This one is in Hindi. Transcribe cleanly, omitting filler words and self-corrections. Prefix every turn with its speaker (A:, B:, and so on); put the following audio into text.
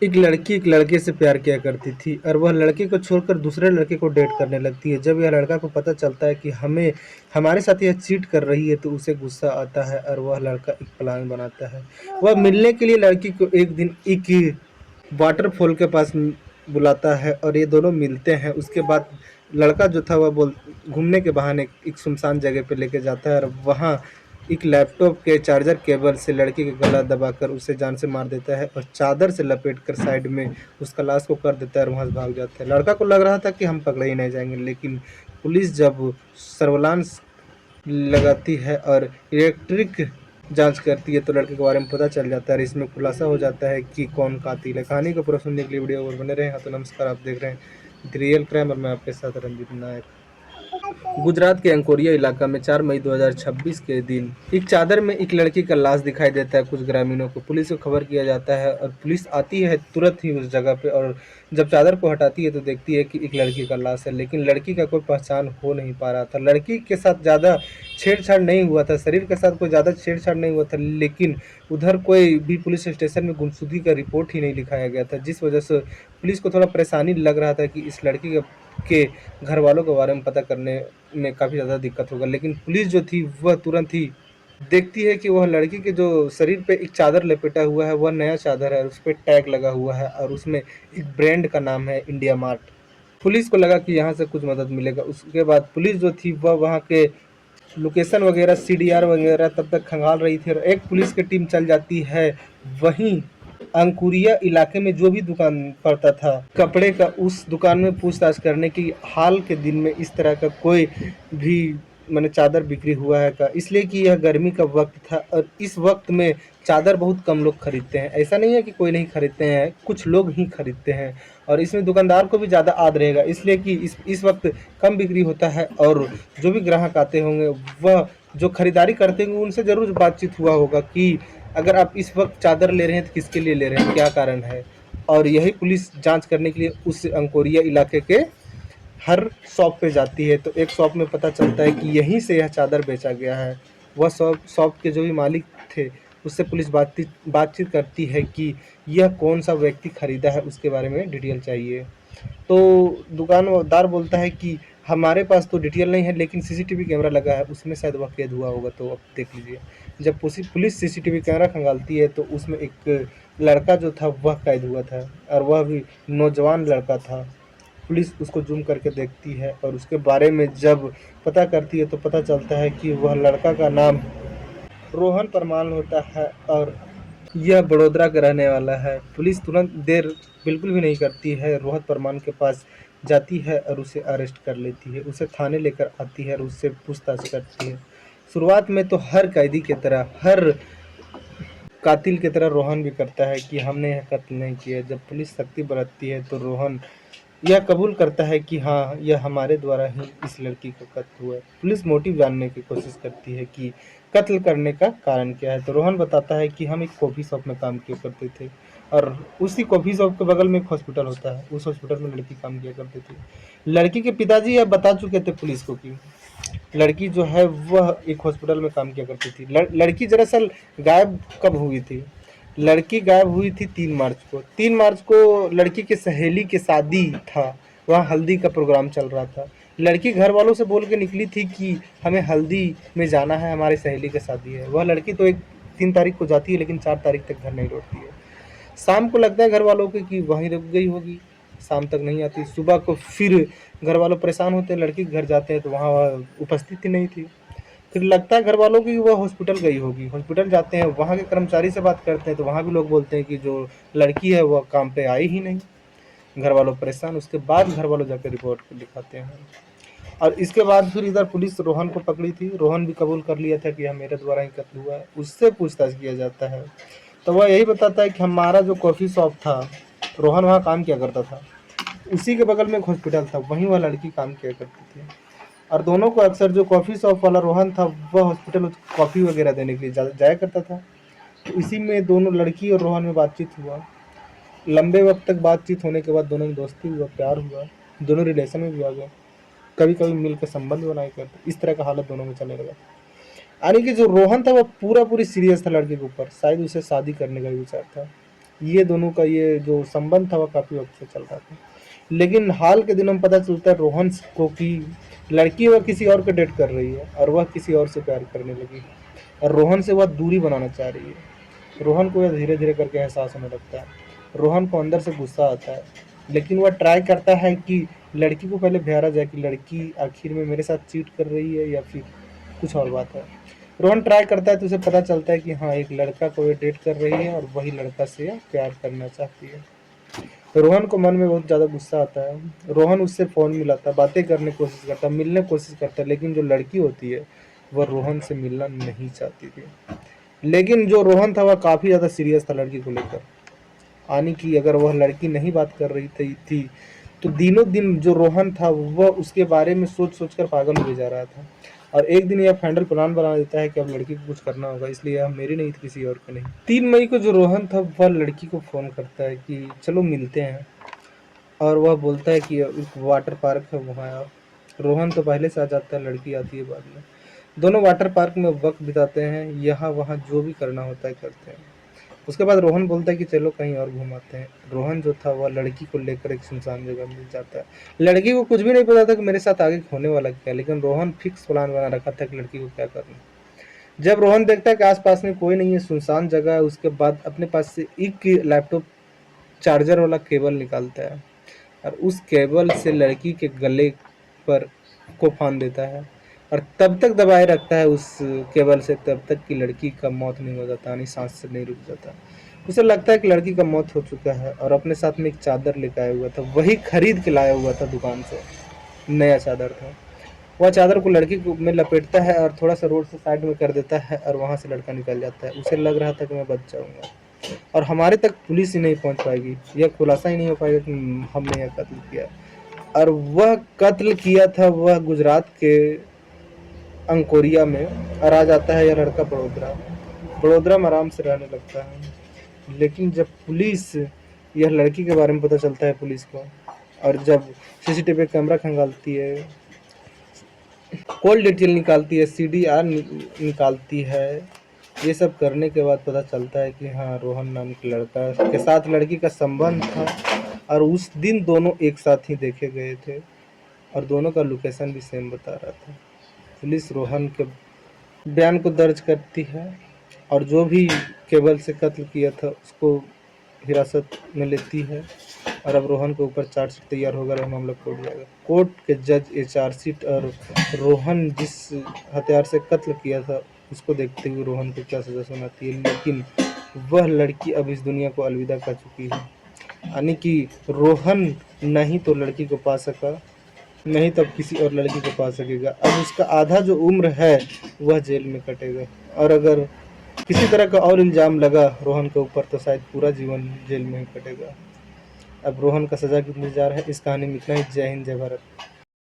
A: एक लड़की एक लड़के से प्यार किया करती थी और वह लड़के को छोड़कर दूसरे लड़के को डेट करने लगती है। जब यह लड़का को पता चलता है कि हमें हमारे साथ यह चीट कर रही है तो उसे गुस्सा आता है और वह लड़का एक प्लान बनाता है। वह मिलने के लिए लड़की को एक दिन एक वाटरफॉल के पास बुलाता है और ये दोनों मिलते हैं। उसके बाद लड़का जो था वह बोल घूमने के बहाने एक सुनसान जगह पे लेके जाता है और वहाँ एक लैपटॉप के चार्जर केबल से लड़की का गला दबाकर उसे जान से मार देता है और चादर से लपेटकर साइड में उसका लाश को कर देता है और वहाँ से भाग जाता है। लड़का को लग रहा था कि हम पकड़े ही नहीं जाएंगे, लेकिन पुलिस जब सर्विलांस लगाती है और इलेक्ट्रिक जांच करती है तो लड़के के बारे में पता चल जाता है और इसमें खुलासा हो जाता है कि कौन कातिल है। कहानी को पूरा सुनने के लिए वीडियो और बने रहे हैं। तो नमस्कार, आप देख रहे हैं द रियल क्राइम और मैं आपके साथ रंजीत नायक। गुजरात के अंकोरिया इलाका में 4 मई 2026 के दिन एक चादर में एक लड़की का लाश दिखाई देता है। कुछ ग्रामीणों को पुलिस को खबर किया जाता है और पुलिस आती है तुरंत ही उस जगह पे और जब चादर को हटाती है तो देखती है कि एक लड़की का लाश है, लेकिन लड़की का कोई पहचान हो नहीं पा रहा था। लड़की के साथ ज़्यादा छेड़छाड़ नहीं हुआ था, शरीर के साथ कोई ज़्यादा छेड़छाड़ नहीं हुआ था, लेकिन उधर कोई भी पुलिस स्टेशन में गुमशुदगी का रिपोर्ट ही नहीं लिखाया गया था, जिस वजह से पुलिस को थोड़ा परेशानी लग रहा था कि इस लड़की के घर वालों के बारे में पता करने में काफ़ी ज़्यादा दिक्कत होगा। लेकिन पुलिस जो थी वह तुरंत ही देखती है कि वह लड़की के जो शरीर पे एक चादर लपेटा हुआ है वह नया चादर है, उस पर टैग लगा हुआ है और उसमें एक ब्रांड का नाम है इंडिया मार्ट। पुलिस को लगा कि यहाँ से कुछ मदद मिलेगा। उसके बाद पुलिस जो थी वह वहाँ के लोकेशन वगैरह सीडीआर वगैरह तब तक खंगाल रही थी और एक पुलिस की टीम चल जाती है वहीं अंकुरिया इलाके में जो भी दुकान पड़ता था कपड़े का, उस दुकान में पूछताछ करने की हाल के दिन में इस तरह का कोई भी मैंने चादर बिक्री हुआ है का, इसलिए कि यह गर्मी का वक्त था और इस वक्त में चादर बहुत कम लोग खरीदते हैं। ऐसा नहीं है कि कोई नहीं खरीदते हैं, कुछ लोग ही खरीदते हैं और इसमें दुकानदार को भी ज़्यादा आद रहेगा, इसलिए कि इस वक्त कम बिक्री होता है और जो भी ग्राहक आते होंगे वह जो खरीदारी करते होंगे उनसे ज़रूर बातचीत हुआ होगा कि अगर आप इस वक्त चादर ले रहे हैं तो किसके लिए ले रहे हैं, क्या कारण है। और यही पुलिस जांच करने के लिए उस अंकोरिया इलाके के हर शॉप पे जाती है। तो एक शॉप में पता चलता है कि यहीं से यह चादर बेचा गया है। वह शॉप के जो भी मालिक थे उससे पुलिस बातचीत करती है कि यह कौन सा व्यक्ति खरीदा है, उसके बारे में डिटेल चाहिए। तो दुकानदार बोलता है कि हमारे पास तो डिटेल नहीं है, लेकिन सीसीटीवी कैमरा लगा है, उसमें शायद वह कैद हुआ होगा, तो अब देख लीजिए। जब पुलिस सीसीटीवी कैमरा खंगालती है तो उसमें एक लड़का जो था वह कैद हुआ था और वह भी नौजवान लड़का था। पुलिस उसको जूम करके देखती है और उसके बारे में जब पता करती है तो पता चलता है कि वह लड़का का नाम रोहन परमाल होता है और यह बड़ोदरा का रहने वाला है। पुलिस तुरंत देर बिल्कुल भी नहीं करती है, रोहित परमार के पास जाती है और उसे अरेस्ट कर लेती है, उसे थाने लेकर आती है और उससे पूछताछ करती है। शुरुआत में तो हर कैदी की तरह, हर कातिल की तरह रोहन भी करता है कि हमने यह कत्ल नहीं किया। जब पुलिस सख्ती बरतती है तो रोहन यह कबूल करता है कि हाँ, यह हमारे द्वारा ही इस लड़की का कत्ल हुआ है। पुलिस मोटिव जानने की कोशिश करती है कि कत्ल करने का कारण क्या है, तो रोहन बताता है कि हम एक कॉफ़ी शॉप में काम किया करते थे और उसी कॉफ़ी शॉप के बगल में एक हॉस्पिटल होता है, उस हॉस्पिटल में लड़की काम किया करती थी। लड़की के पिताजी यह बता चुके थे पुलिस को कि लड़की जो है वह एक हॉस्पिटल में काम किया करती थी। लड़की दरअसल गायब कब हुई थी? लड़की गायब हुई थी 3 मार्च को। 3 मार्च को लड़की के सहेली की शादी था, वहाँ हल्दी का प्रोग्राम चल रहा था। लड़की घर वालों से बोल के निकली थी कि हमें हल्दी में जाना है, हमारी सहेली की शादी है। वह लड़की तो 3 तारीख को जाती है लेकिन 4 तारीख तक घर नहीं लौटती है। शाम को लगता है घर वालों को कि वहीं रुक गई होगी, शाम तक नहीं आती। सुबह को फिर घर वालों परेशान होते हैं, लड़की के घर जाते हैं तो वहाँ वह उपस्थित ही नहीं थी। फिर लगता है घर वालों की वह हॉस्पिटल गई होगी। हॉस्पिटल जाते हैं, वहाँ के कर्मचारी से बात करते हैं तो वहाँ भी लोग बोलते हैं कि जो लड़की है वह काम पे आई ही नहीं। घर वालों परेशान, उसके बाद घर वालों जाकर रिपोर्ट लिखाते हैं और इसके बाद फिर इधर पुलिस रोहन को पकड़ी थी। रोहन भी कबूल कर लिया था कि यह मेरे द्वारा ही कत्ल हुआ है। उससे पूछताछ किया जाता है तो वह यही बताता है कि हमारा जो कॉफ़ी शॉप था, रोहन वहाँ काम किया करता था, उसी के बगल में एक हॉस्पिटल था, वहीं वह लड़की काम किया करती थी और दोनों को अक्सर जो कॉफ़ी शॉप वाला रोहन था वह हॉस्पिटल कॉफ़ी वगैरह देने के लिए जाया करता था। तो इसी में दोनों लड़की और रोहन में बातचीत हुआ। लंबे वक्त तक बातचीत होने के बाद दोनों में दोस्ती हुआ, प्यार हुआ, दोनों रिलेशन में भी आ गए, कभी कभी मिलकर संबंध बनाए करते, इस तरह का हालत दोनों में चलने लगा। यानी कि जो रोहन था वह पूरा पूरी सीरियस था लड़के के ऊपर, शायद उसे शादी करने का भी विचार था। ये दोनों का ये जो संबंध था वह काफ़ी वक़्त से चल रहा था। लेकिन हाल के दिनों में पता चलता है रोहन को कि लड़की वह किसी और को डेट कर रही है और वह किसी और से प्यार करने लगी है और रोहन से वह दूरी बनाना चाह रही है। रोहन को यह धीरे-धीरे करके एहसास होने लगता है। रोहन को अंदर से गुस्सा आता है, लेकिन वह ट्राई करता है कि लड़की को पहले बहारा जाए कि लड़की आखिर में मेरे साथ चीट कर रही है या फिर कुछ और बात है। रोहन ट्राई करता है तो उसे पता चलता है कि हाँ, एक लड़का को ये डेट कर रही है और वही लड़का से प्यार करना चाहती है। रोहन को मन में बहुत ज़्यादा गुस्सा आता है। रोहन उससे फ़ोन मिलाता है, बातें करने की कोशिश करता है, मिलने की कोशिश करता है, लेकिन जो लड़की होती है वह रोहन से मिलना नहीं चाहती थी। लेकिन जो रोहन था वह काफ़ी ज़्यादा सीरियस था लड़की को लेकर। यानी कि अगर वह लड़की नहीं बात कर रही थी तो दिनों दिन जो रोहन था वह उसके बारे में सोच कर पागल हुए जा रहा था। और एक दिन यह फाइनल प्लान बना देता है कि अब लड़की को कुछ करना होगा, इसलिए यह मेरी नहीं थी किसी और की नहीं। 3 मई को जो रोहन था वह लड़की को फ़ोन करता है कि चलो मिलते हैं, और वह बोलता है कि एक वाटर पार्क है वहाँ आओ। रोहन तो पहले से आ जाता है, लड़की आती है बाद में। दोनों वाटर पार्क में वक्त बिताते हैं, यहाँ वहाँ जो भी करना होता है करते हैं। उसके बाद रोहन बोलता है कि चलो कहीं और घुमाते हैं। रोहन जो था वह लड़की को लेकर एक सुनसान जगह मिल जाता है। लड़की को कुछ भी नहीं पता था कि मेरे साथ आगे होने वाला क्या है, लेकिन रोहन फिक्स प्लान बना रखा था कि लड़की को क्या करना है। जब रोहन देखता है कि आसपास में कोई नहीं है, सुनसान जगह है, उसके बाद अपने पास से एक लैपटॉप चार्जर वाला केबल निकालता है और उस केबल से लड़की के गले पर को फांद देता है और तब तक दबाए रखता है उस केबल से तब तक कि लड़की का मौत नहीं हो जाता, यानी सांस से नहीं रुक जाता। उसे लगता है कि लड़की का मौत हो चुका है और अपने साथ में एक चादर लेकर आया हुआ था, वही खरीद के लाया हुआ था दुकान से, नया चादर था। वह चादर को लड़की को में लपेटता है और थोड़ा सा रोड से साइड में कर देता है और वहाँ से लड़का निकल जाता है। उसे लग रहा था कि मैं बच जाऊंगा और हमारे तक पुलिस ही नहीं पहुंच पाएगी, यह खुलासा ही नहीं हो पाएगा कि हमने यह कत्ल किया। और वह कत्ल किया था वह गुजरात के अंकोरिया में, और आ जाता है यह लड़का बड़ोदरा। बड़ोदरा में आराम से रहने लगता है। लेकिन जब पुलिस यह लड़की के बारे में पता चलता है पुलिस को, और जब सीसीटीवी कैमरा खंगालती है, कॉल डिटेल निकालती है, सीडीआर निकालती है, ये सब करने के बाद पता चलता है कि हाँ, रोहन नाम के लड़का के साथ लड़की का संबंध था और उस दिन दोनों एक साथ ही देखे गए थे और दोनों का लोकेशन भी सेम बता रहा था। पुलिस रोहन के बयान को दर्ज करती है और जो भी केबल से कत्ल किया था उसको हिरासत में लेती है और अब रोहन के ऊपर चार्जशीट तैयार होगा और मामला कोर्ट जाएगा। कोर्ट के जज ये चार्जशीट और रोहन जिस हथियार से कत्ल किया था उसको देखते हुए रोहन को क्या सज़ा सुनाती है, लेकिन वह लड़की अब इस दुनिया को अलविदा कर चुकी है। यानी कि रोहन नहीं तो लड़की को पा सका, नहीं तब किसी और लड़की को पा सकेगा। अब उसका आधा जो उम्र है वह जेल में कटेगा और अगर किसी तरह का और इल्ज़ाम लगा रोहन के ऊपर तो शायद पूरा जीवन जेल में ही कटेगा। अब रोहन का सज़ा कितनी जा रहा है, इस कहानी में इतना ही। जय हिंद, जय भारत।